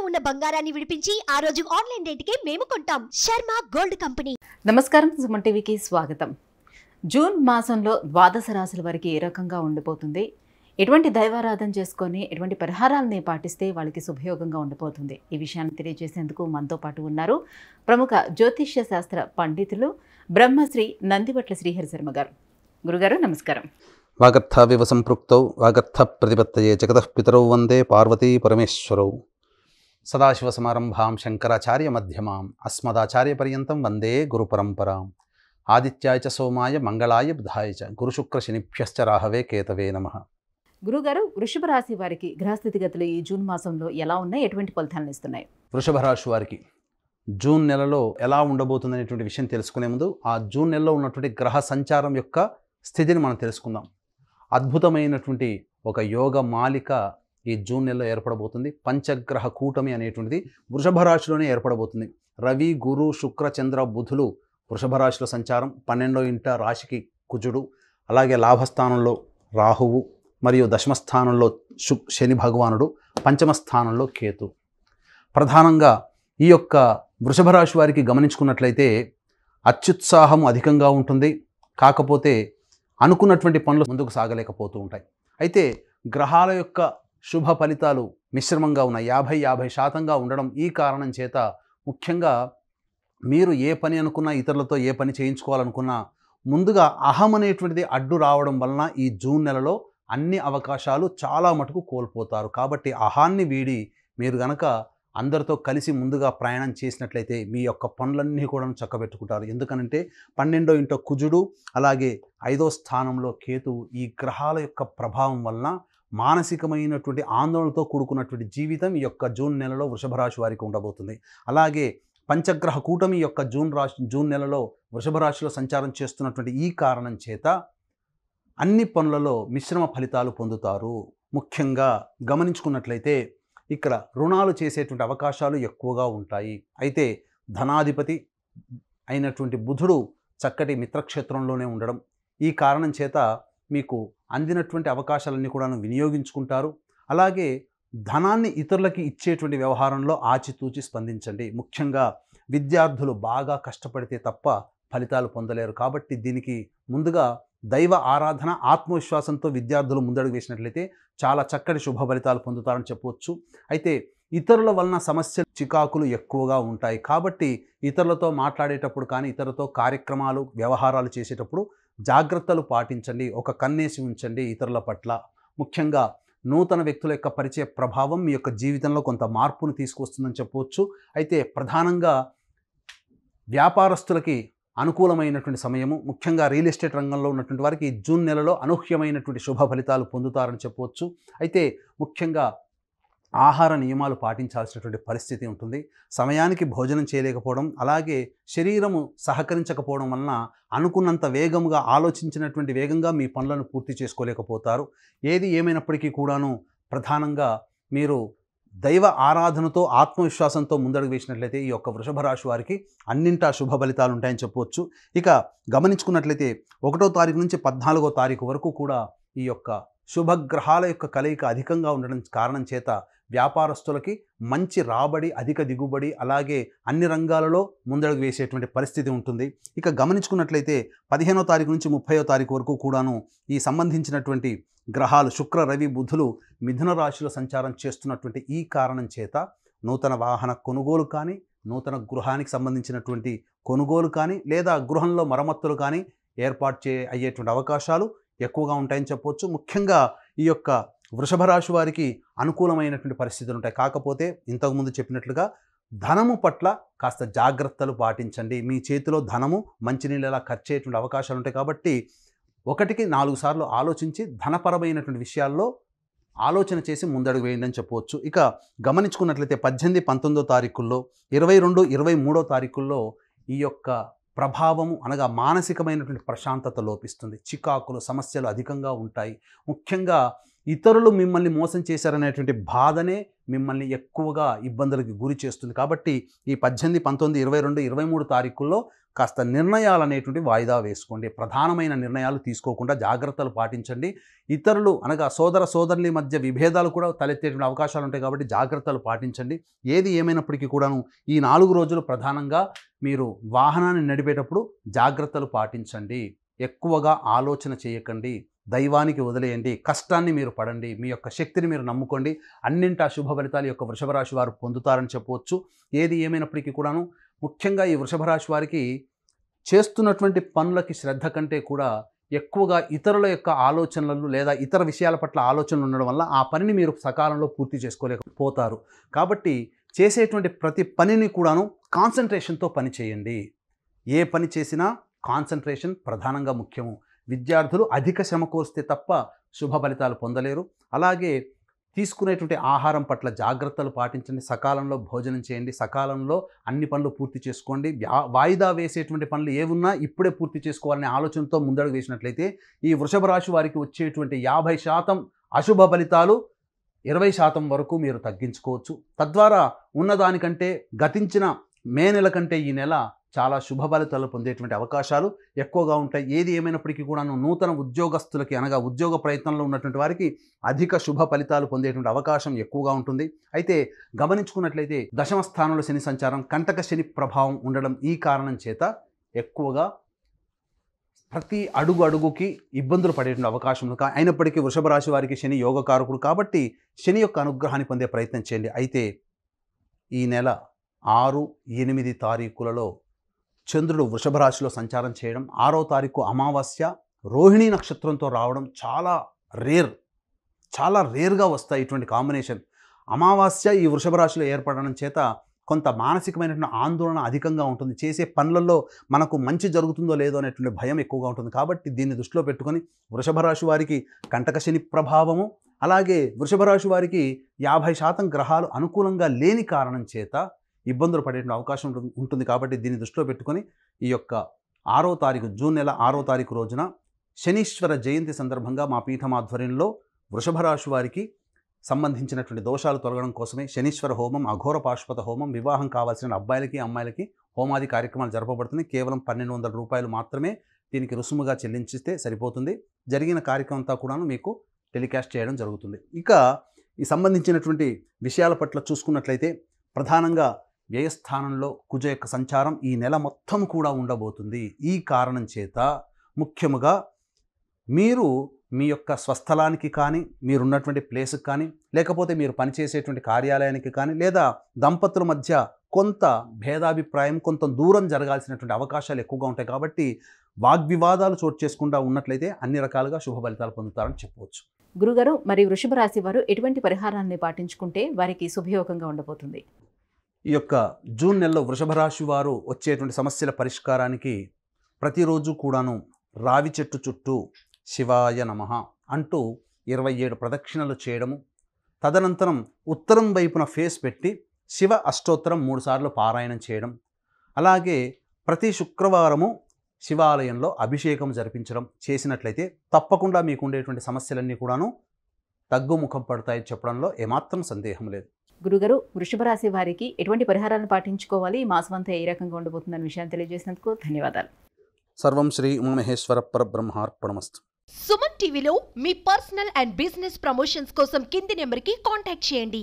ఉన్న బంగారాన్ని విడిపించి ఆ రోజు ఆన్లైన్ రేటుకే మేము కొంటాం. Sharma gold company. నమస్కారం, సుమన్ టీవీకి స్వాగతం. జూన్ మాసంలో ద్వాదశ రాశుల వారికి ఏ రకంగా ఉండిపోతుంది, ఎటువంటి దైవారాధన చేసుకొని ఎటువంటి పరిహారాలని పాటిస్తే వాళ్ళకి శుభయోగంగా ఉండిపోతుంది, ఈ విషయాన్ని తెలియజేసేందుకు మనతో పాటు ఉన్నారు ప్రముఖ జ్యోతిష్య శాస్త్ర పండితులు బ్రహ్మశ్రీ నందివట్ల శ్రీహరి శర్మ గారు. గురుగారు నమస్కారం. వాగర్థావివ సంపృక్తౌ వాగర్థ ప్రతిపత్తయే జగతః పితరౌ వందే పార్వతీ పరమేశ్వరౌ. సదాశివసమారంభాం శంకరాచార్య మధ్యమాం అస్మదాచార్య పర్యంతం వందే గురుపరంపరాం. ఆదిత్యాయ చ సోమాయ మంగళాయ బుధాయ చ గురుశుక్ర శనిభ్యశ్చ రాహవే కేతవే నమః. గురుగారు, వృషభ రాశి వారికి గ్రహస్థితిగతులు ఈ జూన్ మాసంలో ఎలా ఉన్నాయి, ఎటువంటి ఫలితాలను ఇస్తున్నాయి? వృషభ రాశి వారికి జూన్ నెలలో ఎలా ఉండబోతుంది అనేటువంటి విషయం తెలుసుకునే ముందు ఆ జూన్ నెలలో ఉన్నటువంటి గ్రహ సంచారం యొక్క స్థితిని మనం తెలుసుకుందాం. అద్భుతమైనటువంటి ఒక యోగ మాలిక ఈ జూన్ నెలలో ఏర్పడబోతుంది. పంచగ్రహ కూటమి అనేటువంటిది వృషభ రాశిలోనే ఏర్పడబోతుంది. రవి, గురు, శుక్ర, చంద్ర, బుధులు వృషభ రాశిలో సంచారం. 12వ ఇంట రాశికి కుజుడు, అలాగే లాభస్థానంలో రాహువు మరియు దశమస్థానంలో శని భగవానుడు, పంచమ స్థానంలో కేతు. ప్రధానంగా ఈ యొక్క వృషభ రాశి వారికి గమనించుకున్నట్లయితే అత్యుత్సాహం అధికంగా ఉంటుంది. కాకపోతే అనుకున్నటువంటి పనులు ముందుకు సాగలేకపోతూ ఉంటాయి. అయితే గ్రహాల యొక్క శుభ ఫలితాలు మిశ్రమంగా ఉన్నాయి. 50-50% ఉండడం ఈ కారణం చేత ముఖ్యంగా మీరు ఏ పని అనుకున్నా, ఇతరులతో ఏ పని చేయించుకోవాలనుకున్నా ముందుగా అహం అనేటువంటిది అడ్డు రావడం వలన ఈ జూన్ నెలలో అన్ని అవకాశాలు చాలా మటుకు కోల్పోతారు. కాబట్టి అహాన్ని వీడి మీరు గనక అందరితో కలిసి ముందుగా ప్రయాణం చేసినట్లయితే మీ యొక్క పనులన్నీ కూడా చక్కబెట్టుకుంటారు. ఎందుకనంటే 12వ ఇంట కుజుడు, అలాగే 5వ స్థానంలో కేతు, ఈ గ్రహాల యొక్క ప్రభావం వలన మానసికమైనటువంటి ఆందోళనతో కూడుకున్నటువంటి జీవితం ఈ యొక్క జూన్ నెలలో వృషభ రాశి వారికి ఉండబోతుంది. అలాగే పంచగ్రహ కూటమి యొక్క జూన్ నెలలో వృషభ రాశిలో సంచారం చేస్తున్నటువంటి ఈ కారణం చేత అన్ని పనులలో మిశ్రమ ఫలితాలు పొందుతారు. ముఖ్యంగా గమనించుకున్నట్లయితే ఇక్కడ రుణాలు చేసేటువంటి అవకాశాలు ఎక్కువగా ఉంటాయి. అయితే ధనాధిపతి అయినటువంటి బుధుడు చక్కటి మిత్రక్షేత్రంలోనే ఉండడం ఈ కారణం చేత మీకు అందినటువంటి అవకాశాలన్నీ కూడా వినియోగించుకుంటారు. అలాగే ధనాన్ని ఇతరులకి ఇచ్చేటువంటి వ్యవహారంలో ఆచితూచి స్పందించండి. ముఖ్యంగా విద్యార్థులు బాగా కష్టపడితే తప్ప ఫలితాలు పొందలేరు. కాబట్టి దీనికి ముందుగా దైవ ఆరాధన, ఆత్మవిశ్వాసంతో విద్యార్థులు ముందడుగు వేసినట్లయితే చాలా చక్కటి శుభ ఫలితాలు పొందుతారని చెప్పవచ్చు. అయితే ఇతరుల వలన సమస్యలు, చికాకులు ఎక్కువగా ఉంటాయి. కాబట్టి ఇతరులతో మాట్లాడేటప్పుడు కానీ, ఇతరులతో కార్యక్రమాలు, వ్యవహారాలు చేసేటప్పుడు జాగ్రత్తలు పాటించండి. ఒక కన్నేసి ఉంచండి ఇతరుల పట్ల. ముఖ్యంగా నూతన వ్యక్తుల యొక్క పరిచయ ప్రభావం మీ యొక్క జీవితంలో కొంత మార్పును తీసుకొస్తుందని చెప్పవచ్చు. అయితే ప్రధానంగా వ్యాపారస్తులకి అనుకూలమైనటువంటి సమయము. ముఖ్యంగా రియల్ ఎస్టేట్ రంగంలో ఉన్నటువంటి వారికి జూన్ నెలలో అనూహ్యమైనటువంటి శుభ ఫలితాలు పొందుతారని చెప్పవచ్చు. అయితే ముఖ్యంగా ఆహార నియమాలు పాటించాల్సినటువంటి పరిస్థితి ఉంటుంది. సమయానికి భోజనం చేయలేకపోవడం, అలాగే శరీరము సహకరించకపోవడం వలన అనుకున్నంత వేగంగా ఆలోచించినటువంటి వేగంగా మీ పనులను పూర్తి చేసుకోలేకపోతారు. ఏది ఏమైనప్పటికీ కూడాను ప్రధానంగా మీరు దైవ ఆరాధనతో, ఆత్మవిశ్వాసంతో ముందడుగు వేసినట్లయితే ఈ యొక్క వృషభ రాశి వారికి అన్నింటా శుభ ఫలితాలు ఉంటాయని చెప్పవచ్చు. ఇక గమనించుకున్నట్లయితే 1వ తారీఖు నుంచి 14వ తారీఖు వరకు కూడా ఈ యొక్క శుభగ్రహాల యొక్క కలయిక అధికంగా ఉండడం కారణం చేత వ్యాపారస్తులకి మంచి రాబడి, అధిక దిగుబడి, అలాగే అన్ని రంగాలలో ముందడుగు వేసేటువంటి పరిస్థితి ఉంటుంది. ఇక గమనించుకున్నట్లయితే 15వ తారీఖు నుంచి 30వ తారీఖు వరకు కూడాను ఈ సంబంధించినటువంటి గ్రహాలు శుక్ర, రవి, బుధులు మిథున రాశిలో సంచారం చేస్తున్నటువంటి ఈ కారణం చేత నూతన వాహన కొనుగోలు కానీ, నూతన గృహానికి సంబంధించినటువంటి కొనుగోలు కానీ, లేదా గృహంలో మరమ్మతులు కానీ ఏర్పాటు అయ్యేటువంటి అవకాశాలు ఎక్కువగా ఉంటాయని చెప్పవచ్చు. ముఖ్యంగా ఈ యొక్క వృషభ రాశి వారికి అనుకూలమైనటువంటి పరిస్థితులు ఉంటాయి. కాకపోతే ఇంతకుముందు చెప్పినట్లుగా ధనము పట్ల కాస్త జాగ్రత్తలు పాటించండి. మీ చేతిలో ధనము మంచినీళ్ళలా ఖర్చు అయ్యేటువంటి అవకాశాలు ఉంటాయి. కాబట్టి 1కి 4 సార్లు ఆలోచించి ధనపరమైనటువంటి విషయాల్లో ఆలోచన చేసి ముందడుగు వేయండి అని చెప్పవచ్చు. ఇక గమనించుకున్నట్లయితే 18, 19వ తారీఖుల్లో, 22, 23వ తారీఖుల్లో ఈ యొక్క ప్రభావము అనగా మానసికమైనటువంటి ప్రశాంతత లోపిస్తుంది. చికాకులు, సమస్యలు అధికంగా ఉంటాయి. ముఖ్యంగా ఇతరులు మిమ్మల్ని మోసం చేశారనేటువంటి బాధనే మిమ్మల్ని ఎక్కువగా ఇబ్బందులకు గురి చేస్తుంది. కాబట్టి ఈ 18, 19, 22, 23 తారీఖుల్లో కాస్త నిర్ణయాలు అనేటువంటి వాయిదా వేసుకోండి. ప్రధానమైన నిర్ణయాలు తీసుకోకుండా జాగ్రత్తలు పాటించండి. ఇతరులు అనగా సోదర సోదరుల మధ్య విభేదాలు కూడా తలెత్తేటువంటి అవకాశాలు ఉంటాయి కాబట్టి జాగ్రత్తలు పాటించండి. ఏది ఏమైనప్పటికీ కూడాను ఈ 4 రోజులు ప్రధానంగా మీరు వాహనాన్ని నడిపేటప్పుడు జాగ్రత్తలు పాటించండి. ఎక్కువగా ఆలోచన చేయకండి. దైవానికి వదిలేయండి. కష్టాన్ని మీరు పడండి. మీ యొక్క శక్తిని మీరు నమ్ముకోండి. అన్నింటా శుభ ఫలితాలు యొక్క వృషభ రాశి వారు పొందుతారని చెప్పవచ్చు. ఏది ఏమైనప్పటికీ కూడాను ముఖ్యంగా ఈ వృషభ రాశి వారికి చేస్తున్నటువంటి పనులకి శ్రద్ధ కంటే కూడా ఎక్కువగా ఇతరుల యొక్క ఆలోచనలు లేదా ఇతర విషయాల పట్ల ఆలోచనలు ఉండడం వల్ల ఆ పనిని మీరు సకాలంలో పూర్తి చేసుకోలేకపోతారు. కాబట్టి చేసేటువంటి ప్రతి పనిని కూడాను కాన్సన్ట్రేషన్తో పని చేయండి. ఏ పని చేసినా కాన్సన్ట్రేషన్ ప్రధానంగా ముఖ్యము. విద్యార్థులు అధిక శ్రమ కోరిస్తే తప్ప శుభ ఫలితాలు పొందలేరు. అలాగే తీసుకునేటువంటి ఆహారం పట్ల జాగ్రత్తలు పాటించండి. సకాలంలో భోజనం చేయండి. సకాలంలో అన్ని పనులు పూర్తి చేసుకోండి. వాయిదా వేసేటువంటి పనులు ఏమున్నా ఇప్పుడే పూర్తి చేసుకోవాలనే ఆలోచనతో ముందడుగు వేసినట్లయితే ఈ వృషభ రాశి వారికి వచ్చేటువంటి 50% అశుభ ఫలితాలు 20% వరకు మీరు తగ్గించుకోవచ్చు. తద్వారా ఉన్నదానికంటే గతించిన మే నెల కంటే ఈ నెల చాలా శుభ ఫలితాలు పొందేటువంటి అవకాశాలు ఎక్కువగా ఉంటాయి. ఏది ఏమైనప్పటికీ కూడా నూతన ఉద్యోగస్తులకి అనగా ఉద్యోగ ప్రయత్నంలో ఉన్నటువంటి వారికి అధిక శుభ ఫలితాలు పొందేటువంటి అవకాశం ఎక్కువగా ఉంటుంది. అయితే గమనించుకున్నట్లయితే దశమ స్థానంలో శని సంచారం, కంటక శని ప్రభావం ఉండడం ఈ కారణం చేత ఎక్కువగా ప్రతి అడుగుకి ఇబ్బందులు పడేటువంటి అవకాశం ఉంది. అయినప్పటికీ వృషభ రాశి వారికి శని యోగకారకుడు కాబట్టి శని యొక్క అనుగ్రహాన్ని పొందే ప్రయత్నం చేయండి. అయితే ఈ నెల 6, 8 తారీఖులలో చంద్రుడు వృషభ రాశిలో సంచారం చేయడం, 6వ తారీఖు అమావాస్య రోహిణీ నక్షత్రంతో రావడం చాలా రేర్గా వస్తాయి ఇటువంటి కాంబినేషన్. అమావాస్య ఈ వృషభ రాశిలో ఏర్పడడం చేత కొంత మానసికమైనటువంటి ఆందోళన అధికంగా ఉంటుంది. చేసే పనులలో మనకు మంచి జరుగుతుందో లేదో అనేటువంటి భయం ఎక్కువగా ఉంటుంది. కాబట్టి దీన్ని దృష్టిలో పెట్టుకొని వృషభ రాశి వారికి కంటక శని ప్రభావము, అలాగే వృషభ రాశి వారికి 50% గ్రహాలు అనుకూలంగా లేని కారణం చేత ఇబ్బందులు పడేటువంటి అవకాశం ఉంటుంది. కాబట్టి దీన్ని దృష్టిలో పెట్టుకొని ఈ యొక్క 6వ తారీఖు జూన్ నెల 6వ తారీఖు రోజున శనీశ్వర జయంతి సందర్భంగా మా పీఠం ఆధ్వర్యంలో వృషభ రాశి వారికి సంబంధించినటువంటి దోషాలు తొలగడం కోసమే శనీశ్వర హోమం, అఘోర పాశుపత హోమం, వివాహం కావాల్సిన అబ్బాయిలకి అమ్మాయిలకి హోమాది కార్యక్రమాలు జరపబడుతున్నాయి. కేవలం 1200 రూపాయలు మాత్రమే దీనికి రుసుముగా చెల్లించితే సరిపోతుంది. జరిగిన కార్యక్రమం అంతా కూడా మీకు టెలికాస్ట్ చేయడం జరుగుతుంది. ఇక ఈ సంబంధించినటువంటి విషయాల పట్ల చూసుకున్నట్లయితే ప్రధానంగా వ్యయస్థానంలో కుజ యొక్క సంచారం ఈ నెల మొత్తం కూడా ఉండబోతుంది. ఈ కారణం చేత ముఖ్యముగా మీరు మీ యొక్క స్వస్థలానికి కానీ, మీరున్నటువంటి ప్లేస్కి కానీ, లేకపోతే మీరు పనిచేసేటువంటి కార్యాలయానికి కానీ, లేదా దంపతుల మధ్య కొంత భేదాభిప్రాయం, కొంత దూరం జరగాల్సినటువంటి అవకాశాలు ఎక్కువగా ఉంటాయి. కాబట్టి వాగ్వివాదాలు చోటు చేసుకుంటూ ఉన్నట్లయితే అన్ని రకాలుగా శుభ ఫలితాలు పొందుతారని చెప్పవచ్చు. గురుగారు, మరి వృషభ రాశి వారు ఎటువంటి పరిహారాన్ని పాటించుకుంటే వారికి శుభయోగంగా ఉండబోతుంది? ఈ యొక్క జూన్ నెలలో వృషభ రాశి వారు వచ్చేటువంటి సమస్యల పరిష్కారానికి ప్రతిరోజు కూడాను రావి చెట్టు చుట్టూ శివాయ నమః అంటూ 27 ప్రదక్షిణలు చేయడము, తదనంతరం ఉత్తరం వైపున ఫేస్ పెట్టి శివ అష్టోత్తరం 3 సార్లు పారాయణం చేయడం, అలాగే ప్రతి శుక్రవారము శివాలయంలో అభిషేకం జరిపించడం చేసినట్లయితే తప్పకుండా మీకు ఉండేటువంటి సమస్యలన్నీ కూడాను తగ్గుముఖం పడతాయి చెప్పడంలో ఏమాత్రం సందేహం లేదు. గురుగారు, వృషభ రాశి వారికి ఎటువంటి పరిహారాలను పాటించుకోవాలి, ఈ మాసం అంతా ఏ రకంగా ఉండబోతుందన్న విషయాన్ని తెలియజేసినందుకు ధన్యవాదాలు. సర్వం శ్రీ ఉమామహేశ్వర పరబ్రహ్మార్పణమస్తు. సుమన్ టీవీలో మీ పర్సనల్ అండ్ బిజినెస్ ప్రమోషన్స్ కోసం కింది నెంబర్కి కాంటాక్ట్ చేయండి.